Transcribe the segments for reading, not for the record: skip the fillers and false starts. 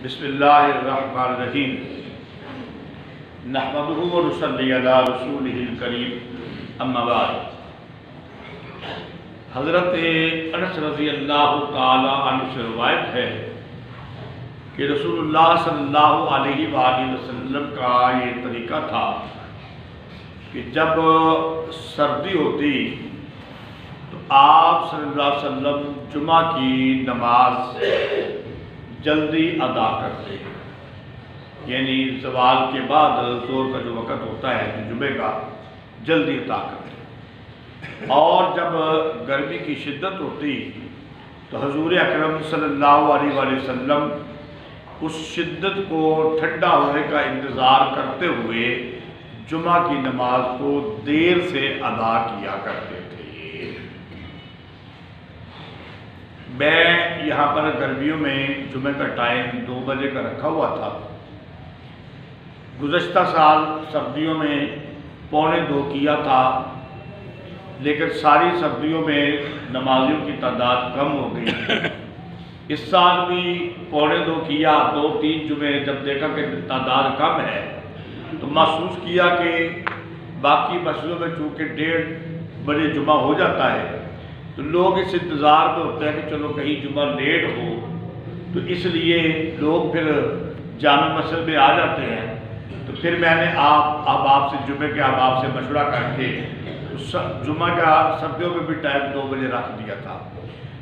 بسم اللہ الرحمن الرحیم نحمدہ و نصلی علی رسولہ الکریم اما بعد۔ حضرت انس رضی اللہ تعالی عنہ سے روایت ہے کہ رسول اللہ صلی اللہ علیہ وآلہ وسلم کا یہ طریقہ تھا کہ جب سردی ہوتی تو آپ صلی اللہ علیہ وسلم جمعہ کی نماز جلدی ادا کرتے، یعنی زوال کے بعد ظہر کا جو وقت ہوتا ہے تو جمعے کا جلدی ادا کرتے، اور جب گرمی کی شدت ہوتی تو حضور اکرم صلی اللہ علیہ وآلہ وسلم اس شدت کو ٹھنڈا ہونے کا انتظار کرتے ہوئے جمعہ کی نماز کو دیر سے ادا کیا کرتے تھے۔ میں یہاں پر گرمیوں میں جمعہ کا ٹائم 2 بجے کا رکھا ہوا تھا۔ گزشتہ سال سردیوں میں 1:45 کیا تھا، لیکن ساری سردیوں میں نمازیوں کی تعداد کم ہو گئی۔ اس سال بھی 1:45 کیا، 2-3 جمعے جب دیکھا کہ تعداد کم ہے تو محسوس کیا کہ باقی مسجدوں میں چونکہ 1:30 بجے جمعہ ہو جاتا ہے تو لوگ اس انتظار میں ہوتے ہیں کہ چلو کہیں جمعہ لیٹ ہو، تو اس لیے لوگ پھر جامع مسجد میں آ جاتے ہیں۔ تو پھر میں نے آپ سے جمعے کے احباب سے مشورہ کر کے جمعہ کا سردیوں میں بھی ٹائم 2 بجے رکھ دیا تھا۔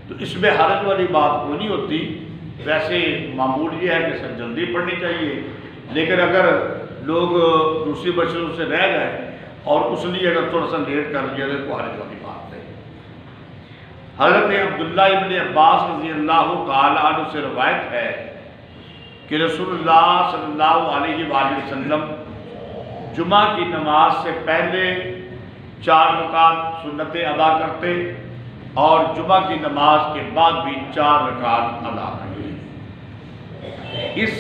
تو اس میں حرج والی بات کوئی نہیں ہوتی، ویسے معمول یہ ہے کہ سر جلدی پڑھنی چاہیے، لیکن اگر لوگ دوسری مسجدوں سے رہ جائیں اور اس لیے اگر تھوڑا سا لیٹ کر لیا تو کوئی حرج والی بات نہیں۔ حضرت عبداللہ ابن عباس رضی اللہ تعالی عنہ سے روایت ہے کہ رسول اللہ صلی اللہ علیہ وآلہ وسلم جمعہ کی نماز سے پہلے 4 رکعت سنتیں ادا کرتے اور جمعہ کی نماز کے بعد بھی 4 رکعت ادا کرتے۔ اس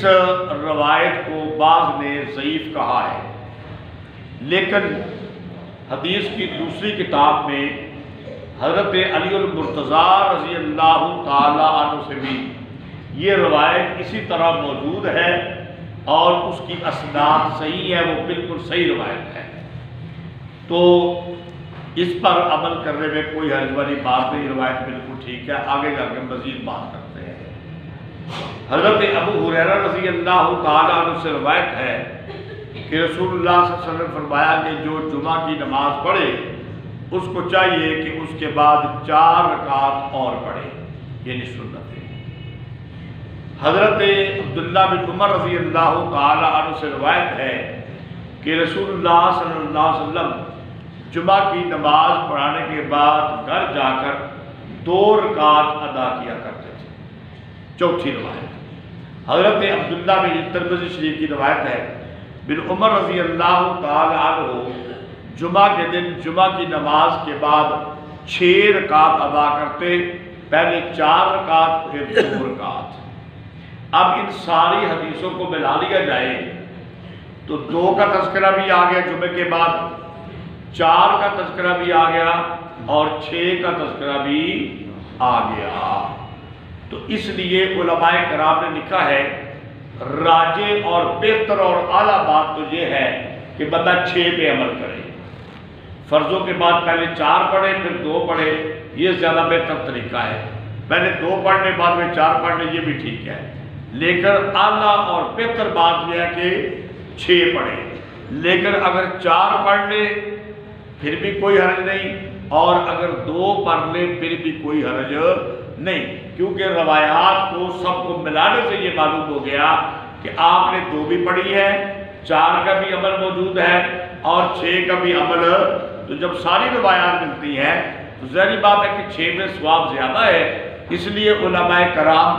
روایت کو بعض نے ضعیف کہا ہے، لیکن حدیث کی دوسری کتاب میں حضرت علی المرتضیٰ رضی اللہ تعالی عنہ سے بھی یہ روایت اسی طرح موجود ہے اور اس کی اسناد صحیح ہے، وہ بالکل صحیح روایت ہے، تو اس پر عمل کرنے میں کوئی حرج والی بات نہیں، روایت بالکل ٹھیک ہے۔ آگے جا کے مزید بات کرتے ہیں۔ حضرت ابو ہریرہ رضی اللہ تعالی عنہ سے روایت ہے کہ رسول اللہ صلی اللہ علیہ وسلم نے فرمایا کہ جو جمعہ کی نماز پڑھے اس کو چاہیے کہ اس کے بعد 4 رکعت اور پڑھے، یعنی سنت ہے۔ حضرت عبداللہ بن عمر رضی اللہ تعالی عنہ سے روایت ہے کہ رسول اللہ صلی اللہ علیہ وسلم جمعہ کی نماز پڑھانے کے بعد گھر جا کر 2 رکعت ادا کیا کرتے تھے۔ چوتھی روایت حضرت عبداللہ بن ترمذی شریف کی روایت ہے، بن عمر رضی اللہ تعالی عنہ جمعہ کے دن جمعہ کی نماز کے بعد 6 رکعت ادا کرتے، پہلے 4 رکعت پھر 2 رکعت۔ اب ان ساری حدیثوں کو ملا لیا جائے تو 2 کا تذکرہ بھی آ گیا جمعے کے بعد، 4 کا تذکرہ بھی آ گیا اور 6 کا تذکرہ بھی آ گیا۔ تو اس لیے علماء کرام نے لکھا ہے راجح اور بہتر اور اعلیٰ بات تو یہ ہے کہ بندہ 6 پہ عمل کرے، فرضوں کے بعد پہلے 4 پڑھے پھر 2 پڑھے، یہ زیادہ بہتر طریقہ ہے۔ پہلے 2 پڑھنے بعد میں 4 پڑھنے، یہ بھی ٹھیک ہے، لیکن اعلیٰ اور بہتر بات یہ ہے کہ 6 پڑھے، لیکن اگر 4 پڑھ لے پھر بھی کوئی حرج نہیں، اور اگر 2 پڑھ لے پھر بھی کوئی حرج نہیں، کیونکہ روایات کو سب کو ملانے سے یہ معلوم ہو گیا کہ آپ نے 2 بھی پڑھی ہے، 4 کا بھی عمل موجود ہے اور 6 کا بھی عمل۔ تو جب ساری روایات ملتی ہیں تو ظاہری بات ہے کہ 6 میں ثواب زیادہ ہے، اس لیے علماء کرام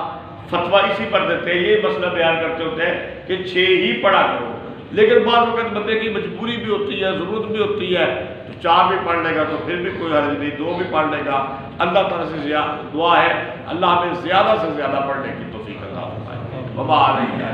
فتویٰ اسی پر دیتے ہیں، یہ مسئلہ بیان کرتے ہوتے ہیں کہ 6 ہی پڑھا کرو، لیکن بعض وقت بندے کی مجبوری بھی ہوتی ہے، ضرورت بھی ہوتی ہے، تو 4 بھی پڑھ لے گا تو پھر بھی کوئی حرج نہیں، 2 بھی پڑھ لے گا۔ اللہ تعالیٰ سے دعا ہے اللہ ہمیں زیادہ سے زیادہ پڑھنے کی توفیق عطا فرمائے۔ وما علینا